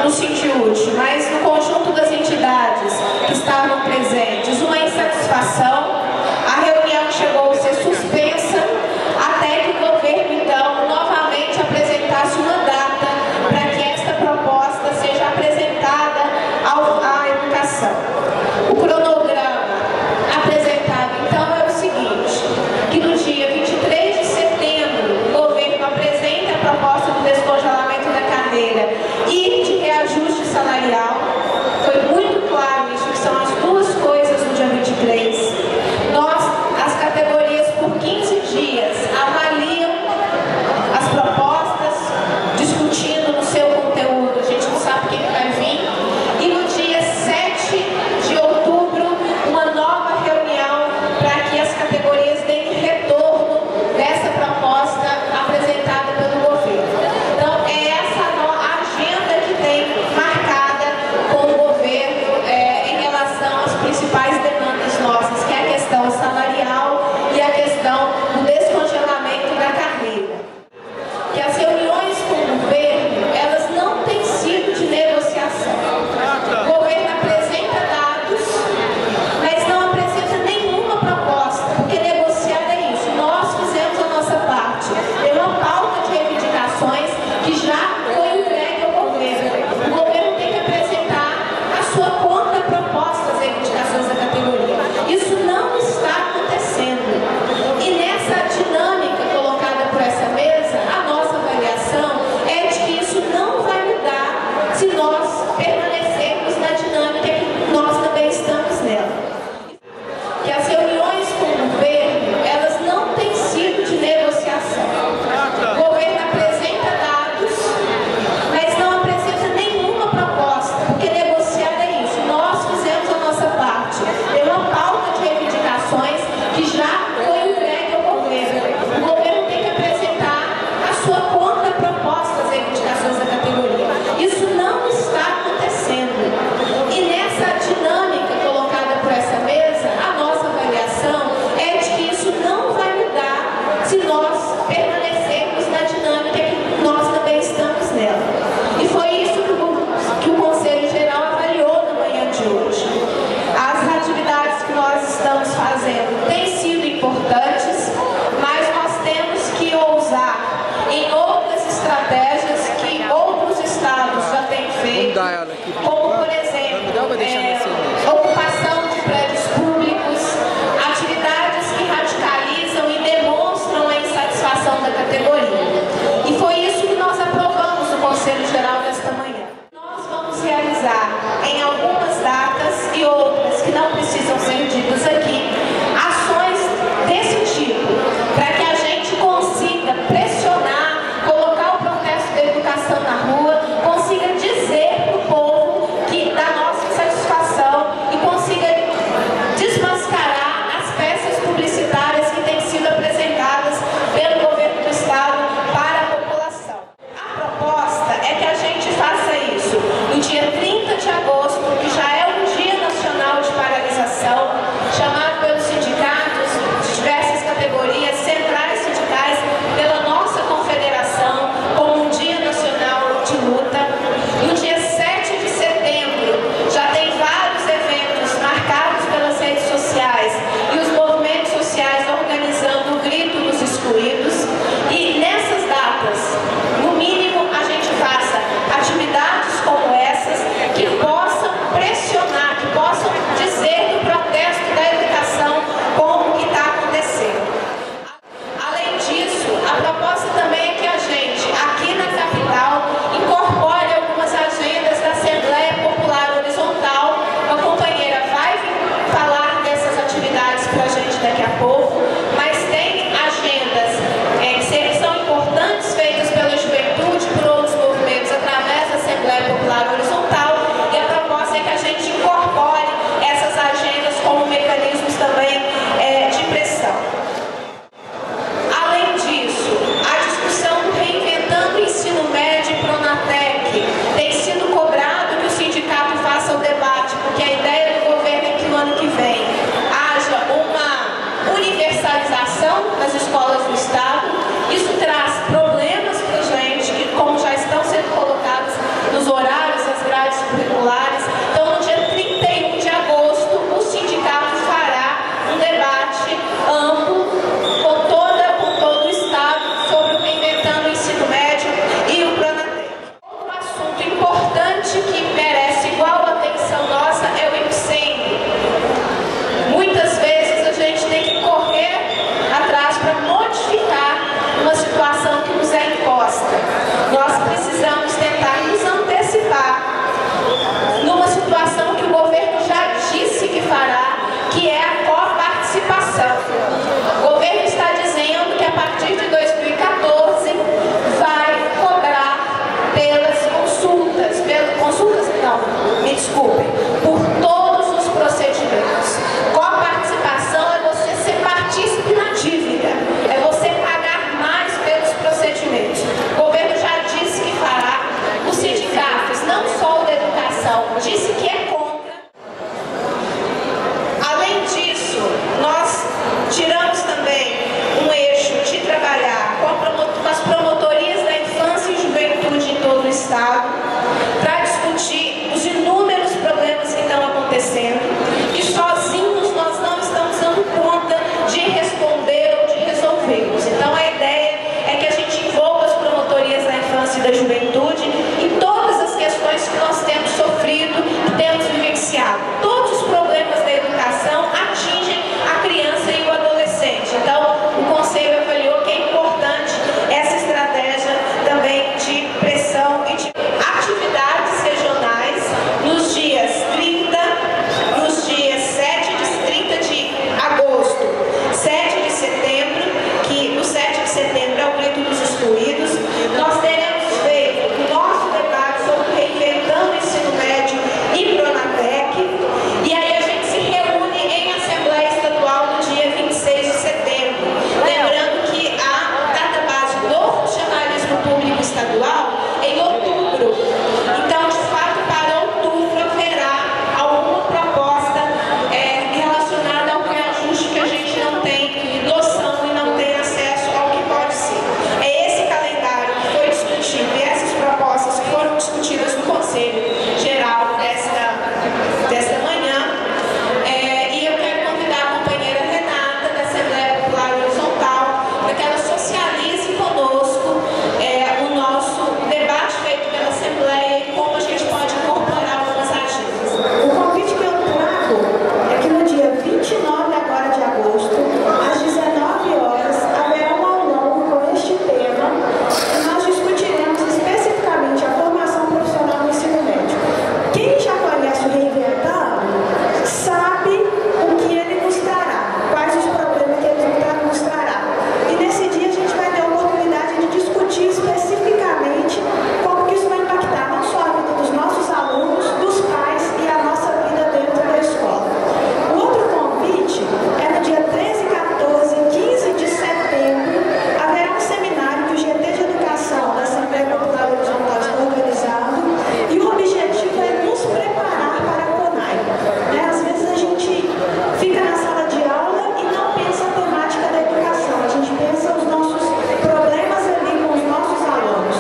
no sentido útil, mas no conjunto das entidades que estavam presentes, uma insatisfação. A reunião chegou a ser suspensa até que o governo, então, novamente apresentasse uma data para que esta proposta seja apresentada à educação. O cronograma apresentado, então, é o seguinte, que no dia 23 de setembro, o governo apresenta a proposta do descongelamento da carreira e de reajuste salarial. Foi muito claro isso, que são as duas coisas no dia 23. As categorias, por 15 dias, avaliam as propostas, discutindo no seu conteúdo, a gente não sabe quem vai vir, e no dia 7 de outubro, uma nova reunião para que as categorias deem retorno dessa proposta apresentada pelo governo. Então, é essa a agenda que tem marcada disse que é contra. Além disso, nós tiramos também um eixo de trabalhar com as promotorias da infância e juventude em todo o estado, para discutir os inúmeros problemas que estão acontecendo, e sozinhos nós não estamos dando conta de responder ou de resolvê-los. Então a ideia é que a gente envolva as promotorias da infância e da juventude em todas as questões que nós temos sofrido, que temos vivenciado. Todos os problemas da educação atingem a criança e o adolescente. Então o Conselho avaliou que é importante essa estratégia também de pressão e de atividades regionais nos dias 30, nos dias 30 de agosto, 7 de setembro, que no 7 de setembro é o grito dos excluídos. Nós teremos feito o nosso debate sobre reinventando o ensino médio e Pronatec, e aí a gente se reúne em Assembleia Estadual no dia 26 de setembro. Lembrando que a database do funcionalismo público estadual em outubro. Então, de fato, para outubro haverá alguma proposta relacionada ao reajuste que a gente não tem noção e não tem acesso ao que pode ser. É esse calendário que foi discutido e essas propostas que foram discutidas no Conselho Geral desta manhã. E eu quero convidar a companheira Renata, da Assembleia Popular Horizontal, para que ela socialize conosco o nosso debate feito pela Assembleia e como a gente pode incorporar algumas agendas. O convite que eu trago é que no dia 29 agora de agosto, às 19 horas, haverá um aulão com este tema e nós discutiremos especificamente a formação profissional no ensino médio. Quem já conhece o Reinventando sabe o que ele nos trará, quais os problemas que ele nos trará. E nesse dia a gente vai ter a oportunidade de discutir especificamente como que isso vai impactar não só a vida dos nossos alunos, dos pais e a nossa vida dentro da escola. O outro convite é no dia 13, 14 e 15 de setembro, haverá um seminário que o GT de Educação da Assembleia Popular Horizontal está organizando, e o objetivo é nos preparar para a CONAI. Às vezes a gente fica na sala de aula e não pensa a temática da educação, a gente pensa os nossos problemas ali com os nossos alunos.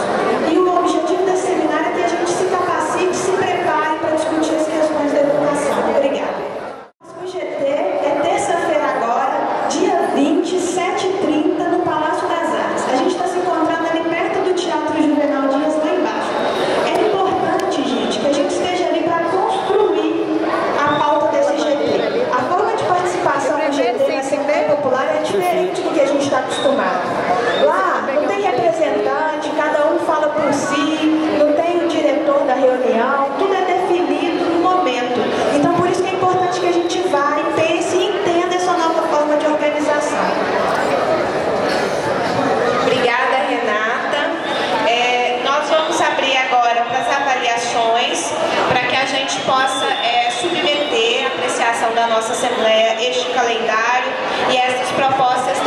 E o objetivo desse seminário é que a gente se capacite, se prepare para discutir as questões da educação. Obrigada. O GT é terça-feira agora, dia 20, 7h30, no Palácio das Artes. A gente está se encontrando ali perto do Teatro Juvenal Dias, lá embaixo. É importante, gente, que a gente esteja ali para construir a pauta desse GT. A forma de participação do GT na Assembleia Popular é diferente do que a gente está acostumado. Lá não tem representante, cada um fala por si, não tem o diretor da reunião, tudo é definido no momento. Então, por isso que é importante que a gente vá e pense e entenda essa nova forma de organização. Obrigada, Renata. Nós vamos abrir agora para as avaliações, para que a gente possa submeter à apreciação da nossa Assembleia este calendário e essas propostas